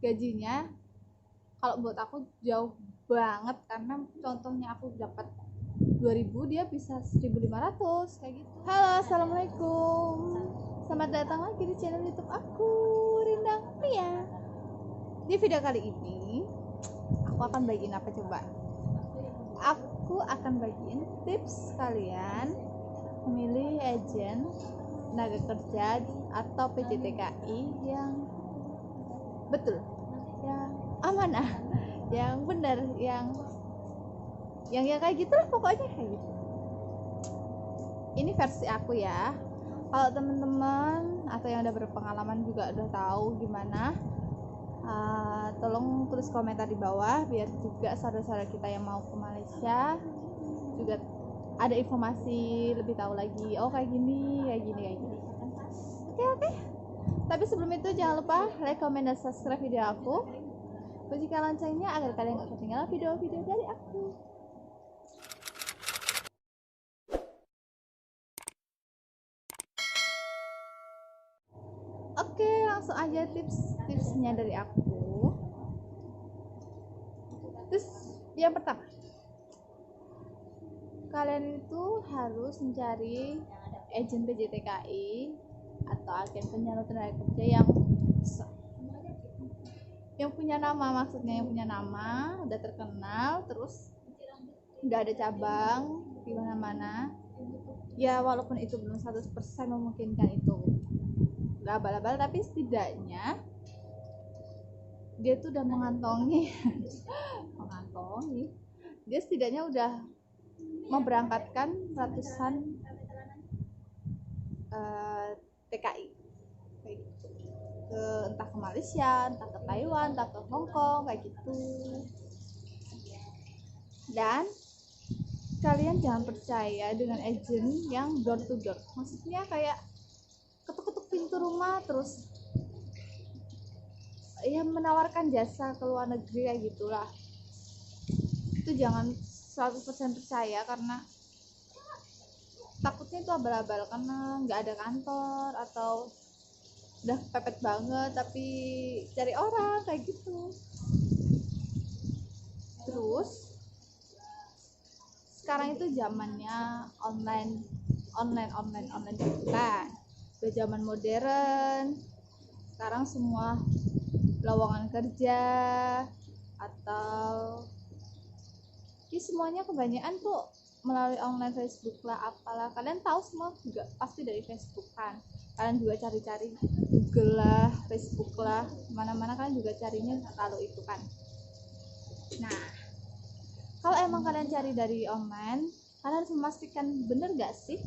gajinya kalau buat aku jauh banget, karena contohnya aku dapat 2000 dia bisa 1500 kayak gitu. Halo, assalamualaikum, selamat datang lagi di channel YouTube aku, Rindang Pria. Di video kali ini aku akan bagiin apa coba? Aku akan bagiin tips kalian memilih agen tenaga kerja atau PJTKI yang betul, yang amanah, yang benar, yang kayak gitu lah pokoknya, kayak gitu. Ini versi aku ya. Kalau teman-teman atau yang udah berpengalaman juga udah tahu gimana, tolong tulis komentar di bawah biar juga saudara-saudara kita yang mau ke Malaysia juga ada informasi lebih tahu lagi. Oh kayak gini, kayak gini, kayak gini. Oke. Tapi sebelum itu jangan lupa like, comment, dan subscribe video aku. Bunyikan loncengnya agar kalian gak ketinggalan video-video dari aku. Oke, langsung aja tips-tipsnya dari aku. Terus yang pertama, kalian itu harus mencari agen PJTKI atau agen penyalur tenaga kerja yang punya nama, maksudnya yang punya nama, udah terkenal, terus udah ada cabang di mana-mana. Ya walaupun itu belum 100% memungkinkan itu nggak abal-abal, tapi setidaknya dia tuh udah mengantongi dia setidaknya udah memberangkatkan ratusan TKI kayak gitu, entah ke Malaysia, entah ke Taiwan, entah ke Hong Kong, kayak gitu. Dan kalian jangan percaya dengan agen yang door to door, maksudnya kayak ketuk-ketuk pintu rumah terus ya menawarkan jasa ke luar negeri kayak gitulah. Itu jangan 100% percaya, karena takutnya itu abal-abal karena nggak ada kantor atau udah pepet banget tapi cari orang kayak gitu. Terus sekarang itu zamannya online kan, udah zaman modern. Sekarang semua lowongan kerja atau semuanya kebanyakan tuh melalui online, Facebook lah, apalah. Kalian tahu semua juga pasti dari Facebook kan. Kalian juga cari-cari Google lah, Facebook lah, mana-mana kalian juga carinya kalau itu kan. Nah, kalau emang kalian cari dari online, kalian harus memastikan bener gak sih.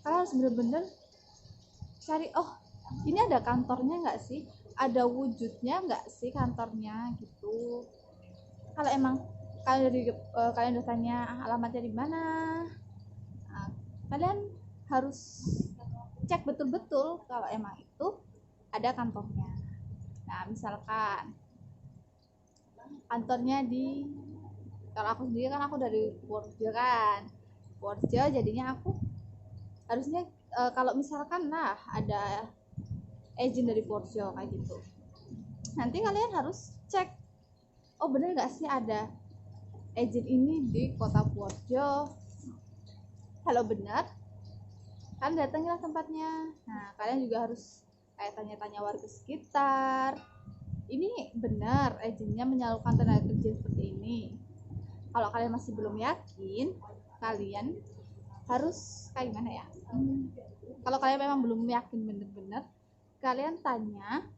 Kalian harus bener-bener cari, oh ini ada kantornya gak sih, ada wujudnya gak sih kantornya gitu. Kalau emang kalian udah tanya alamatnya di mana, nah, kalian harus cek betul-betul kalau emang itu ada kantornya. Nah misalkan kantornya kalau aku sendiri kan aku dari Purjo kan, Purjo, jadinya aku harusnya kalau misalkan ada agent dari Purjo kayak gitu, nanti kalian harus cek, oh bener gak sih ada agent ini di kota Purjo. Kalau benar kan datangilah tempatnya. Nah kalian juga harus kayak tanya-tanya warga sekitar, ini benar agennya menyalurkan tenaga kerja seperti ini. Kalau kalian masih belum yakin, kalian harus kayak gimana ya, kalau kalian memang belum yakin bener-bener, kalian tanya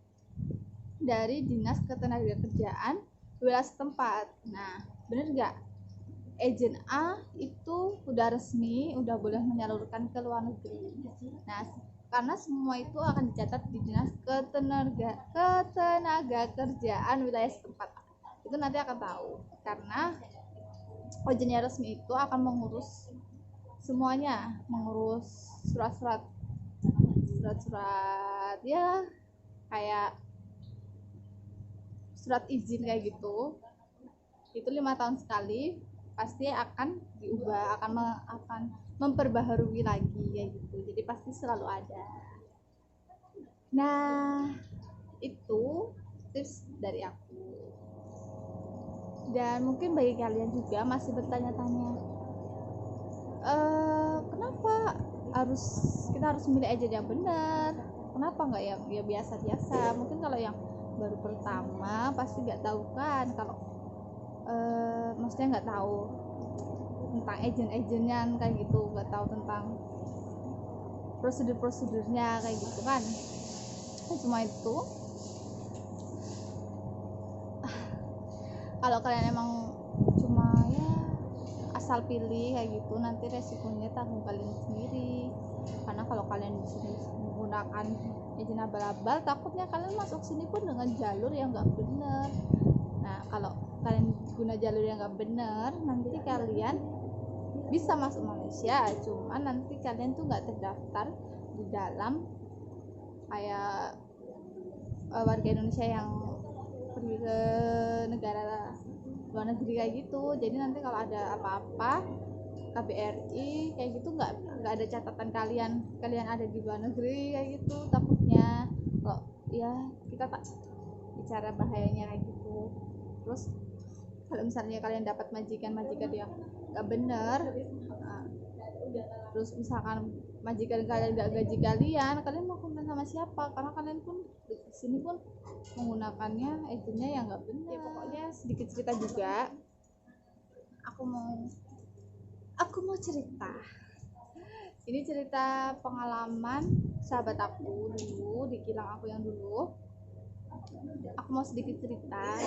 dari dinas ketenagakerjaan wilayah setempat. Nah bener nggak agen A itu udah resmi, udah boleh menyalurkan ke luar negeri. Nah karena semua itu akan dicatat di dinas ketenagakerjaan wilayah setempat. Itu nanti akan tahu, karena agennya resmi itu akan mengurus semuanya, mengurus surat-surat ya, kayak surat izin kayak gitu. Itu 5 tahun sekali pasti akan diubah, akan memperbaharui lagi kayak gitu, jadi pasti selalu ada. Nah itu tips dari aku. Dan mungkin bagi kalian juga masih bertanya-tanya, kenapa kita harus milih agent yang benar, kenapa nggak yang ya biasa-biasa. Mungkin kalau yang baru pertama pasti nggak tahu kan, kalau maksudnya nggak tahu tentang agent-agentnya kayak gitu, nggak tahu tentang prosedur-prosedurnya kayak gitu kan. Cuma itu, kalau kalian emang cuma ya asal pilih kayak gitu, nanti resikonya tanggung kalian sendiri. Karena kalau kalian menggunakan agent abal-abal, takutnya kalian masuk sini pun dengan jalur yang nggak benar. Nah, kalau kalian guna jalur yang nggak benar, nanti kalian bisa masuk Malaysia, cuma nanti kalian tuh nggak terdaftar di dalam kayak warga Indonesia yang pergi ke negara luar negeri kayak gitu. Jadi nanti kalau ada apa-apa KBRI kayak gitu nggak ada catatan kalian ada di luar negeri kayak gitu. Takutnya kok ya kita tak bicara bahayanya kayak gitu. Terus kalau misalnya kalian dapat majikan yang nggak bener, terus misalkan majikan kalian nggak gaji kalian mau komplain sama siapa? Karena kalian pun di sini pun menggunakannya agennya yang nggak benar. Ya pokoknya sedikit cerita juga. Aku mau cerita. Ini cerita pengalaman sahabat aku dulu di kilang aku yang dulu. Aku mau sedikit cerita.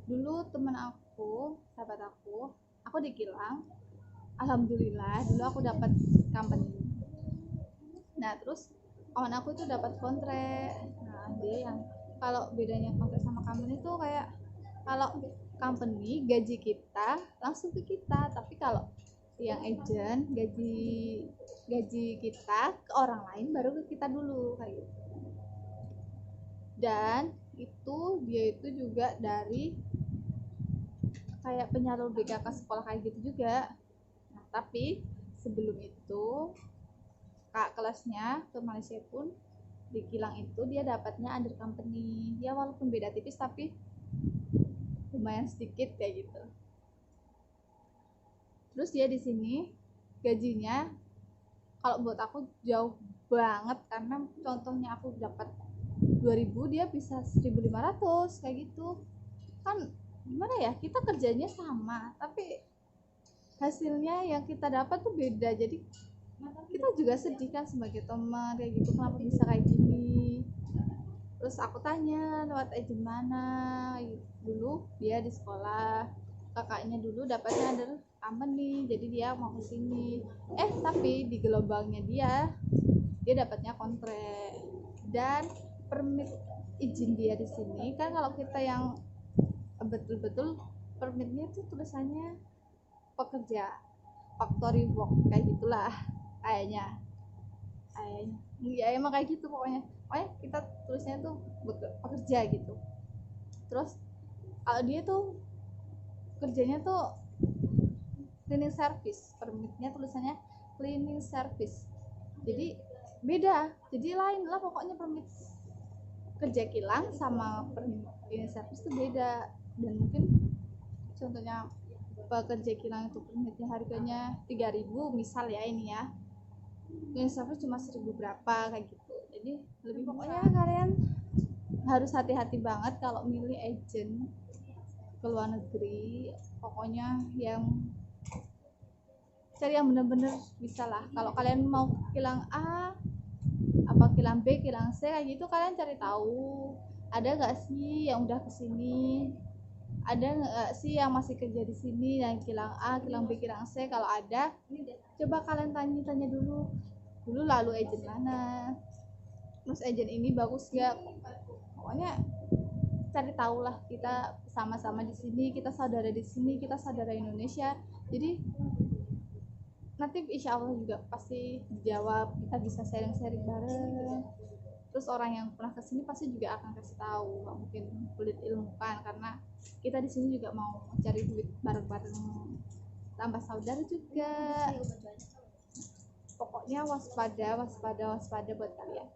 Dulu teman aku, sahabat aku di kilang. Alhamdulillah dulu aku dapat company. Nah terus kawan aku itu dapat kontrak. Nah dia yang kalau bedanya kontrak sama company itu kayak kalau company gaji kita langsung ke kita, tapi kalau yang agent gaji kita ke orang lain baru ke kita dulu kayak gitu. Dan dia itu juga dari kayak penyalur BKK sekolah kayak gitu juga. Nah, tapi sebelum itu kak kelasnya ke Malaysia pun di kilang itu dia dapatnya under company. Ya walaupun beda tipis tapi lumayan sedikit kayak gitu. Terus dia di sini gajinya kalau buat aku jauh banget, karena contohnya aku dapat 2000 dia bisa 1500 kayak gitu. Kan gimana ya, kita kerjanya sama tapi hasilnya yang kita dapat tuh beda. Jadi kita juga sedih kan sebagai teman kayak gitu, kenapa bisa kayak gini. Terus aku tanya lewat agent mana, dulu dia di sekolah kakaknya dulu dapatnya under company, jadi dia mau ke sini. Tapi di gelombangnya dia dapatnya kontrak. Dan permit izin dia di sini kan, kalau kita yang betul-betul permitnya tuh tulisannya pekerja factory work kayak gitulah kayaknya ya emang kayak gitu pokoknya kita tulisnya tuh pekerja gitu. Terus kalau dia tuh kerjanya tuh cleaning service, permitnya tulisannya cleaning service, jadi beda, jadi lain lah pokoknya. Permit kerja kilang sama permit cleaning service tuh beda. Dan mungkin contohnya pekerja kilang itu permitnya harganya 3000 misal ya, ini ya cleaning service cuma 1000 berapa kayak gitu. Jadi lebih pokoknya kalian harus hati-hati banget kalau milih agent ke luar negeri. Pokoknya cari yang bener-bener bisa lah. Kalau kalian mau kilang A apa kilang B kilang C kayak gitu, kalian cari tahu ada nggak sih yang udah kesini, ada nggak sih yang masih kerja di sini yang kilang A kilang B kilang C. Kalau ada, coba kalian tanya dulu lalu agent mana, terus agent ini bagus gak. Pokoknya cari tahu lah, kita sama-sama di sini, kita saudara di sini, kita saudara Indonesia. Jadi nanti insya Allah juga pasti dijawab, kita bisa sharing-sharing bareng. Terus orang yang pernah kesini pasti juga akan kasih tahu, nggak mungkin kulit ilmu kan, karena kita di sini juga mau cari duit bareng-bareng, tambah saudara juga. Pokoknya waspada buat kalian.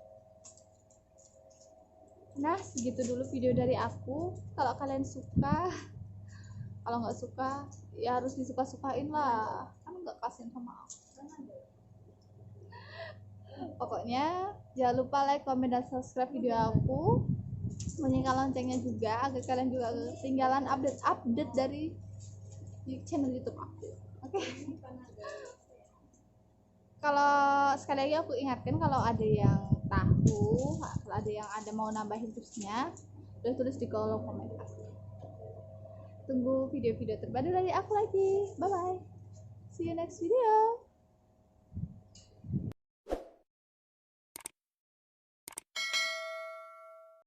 Nah, segitu dulu video dari aku. Kalau kalian suka, kalau nggak suka ya harus disuka-sukain lah, kan nggak kasihan sama aku. Pokoknya jangan lupa like, comment, dan subscribe video aku, nyalakan loncengnya juga agar kalian juga gak ketinggalan update-update dari channel YouTube aku. Oke. Kalau sekali lagi aku ingatkan, kalau ada yang tahu, kalau ada yang mau nambahin tipsnya, boleh tulis di kolom komentar. Tunggu video-video terbaru dari aku lagi. Bye bye. See you next video.